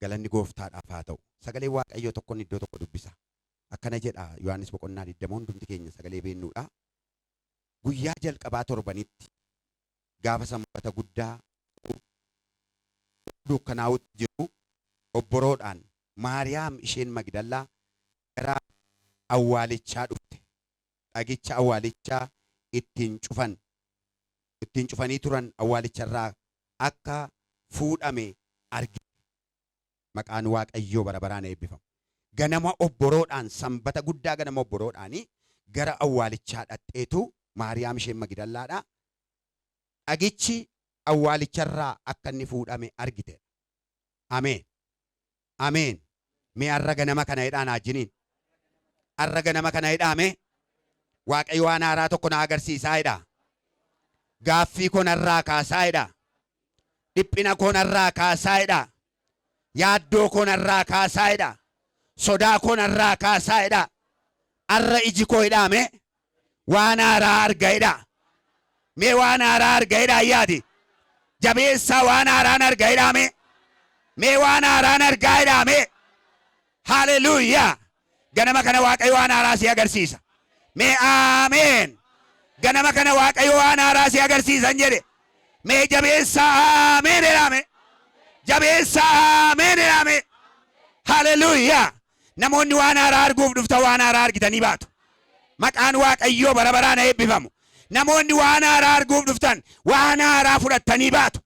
Galanni Gooftaadhaaf haa ta'u. Sagalee Waaqayyoo tokkoon iddoo tokko dubbisa. Akkana jedha Yohaannis boqonnaa 20 hundumti keenya sagalee beennuudha. Guyyaa jalqabaa torbanitti gaafa sanbata guddaa dukkanaa'utti jiru obboroodhaan Maariyaam isheen Magdalaa gara awwaalichaa dhufte. Dhagicha awwaalichaa ittiin cufanii turan awwaalicharraa akka fuudhame argite. Maqaan Waaqayyoo bara baraan eebbifamu. Ganama obboroodhaan sanbata guddaa ganama obboroodhaanii gara awwaalichaa dhaqxeetu Maariyaam isheen Magdalaadha. Dhagichi awwaalicharraa akka inni fuudhame argite. Ameen. Ameen. Mee har'a ganama kana hidhaan ajjiniin. Har'a ganama kana hidhaame Waaqayyo waan haaraa tokko na agarsiisaa hidha. Gaaffii koo narraa kaasaa hidha. Dhiphina koo narraa kaasaa hidha. Yaaddoo koo narraa kaasaa hidha. Sodaa koo narraa kaasaa hidha. Har'a iji koo hidhaame waan haaraa arga hidha. Mee waan haaraa arga hidha yaadi. Jabeessaa waan haaraan arga hidhaame. Mee waan haaraan argaa hidhaame. Haleluuyaa. Ganama kana Waaqayyo waan haaraa si agarsiisa. Mee ameen. Ganama kana Waaqayyo waan haaraa si agarsiisan jedhe. Mee jabeessaa ameen jedhame. Jabeessaa ameen jedhame. Haleluuyaa. Namoonni waan haaraa arguuf dhuftan waan haaraa argitanii baatu. Maqaan Waaqayyoo bara baraan eebbifamu. Namoonni waan haaraa arguuf dhuftan waan haaraa fudhattanii baatu.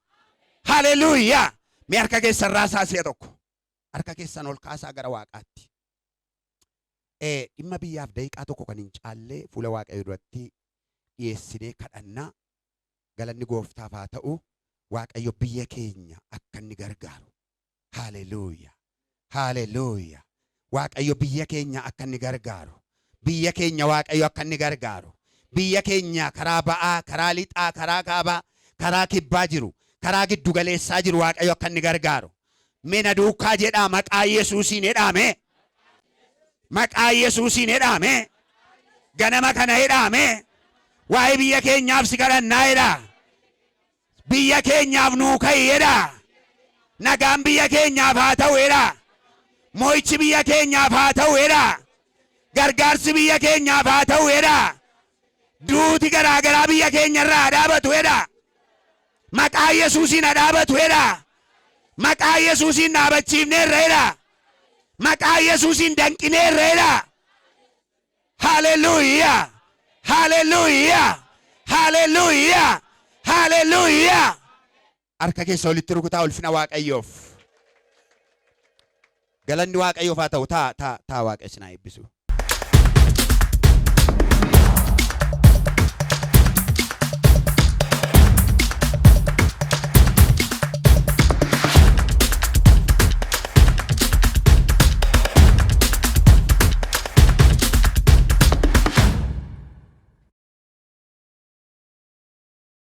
Haleluuyaa. Mee harka keessan raasaa si'a tokko. Harka keessan ol kaasaa gara Waaqaatti. Dhimma biyyaaf daqiiqaa tokko kan hin caallee fuula Waaqayyoo duratti dhiyeessinee kadhannaa. Galanni Gooftaaf haa ta'u. Waaqayyo biyya keenya akka inni gargaaru. Haleluuyaa. Haleluuyaa. Waaqayyo biyya keenya akka inni gargaaru. Biyya keenya Waaqayyo akka inni gargaaru. Biyya keenya karaa ba'aa, karaa lixaa, karaa kaabaa, karaa kibbaa jiru, karaa giddu galeessaa jiru Waaqayyo akka inni gargaaru. Mina duukaa jedhaa maqaa Yesuusiin jedhame. Maqaa Yesuusiin jedhame. Ganama kana jedhame. Waa'ee biyya keenyaaf si kadhannaa jedha. Biyya keenyaaf nuu ka'i jedha. Nagaan biyya keenyaaf haa ta'u jedha. Mo'ichi biyya keenyaaf haa ta'u jedha. Gargaarsi biyya keenyaaf haa ta'u jedha. Duuti garaagaraa biyya keenyarraa haa dhaabatu jedha. Maqaa Yesuusiin haa dhaabatu jedha. Maqaa Yesuusiin dhaabachiifneerra jedha. Maqaa Yesuusiin danqineerra jedha. Haleluuyaa. Haleluuyaa. Haleluuyaa. Haleluuyaa. Harka keessa olitti rukutaa ulfina Waaqayyoof. Galanni Waaqayyoof haa ta'u. Taa Waaqayyo isin haa eebbisu.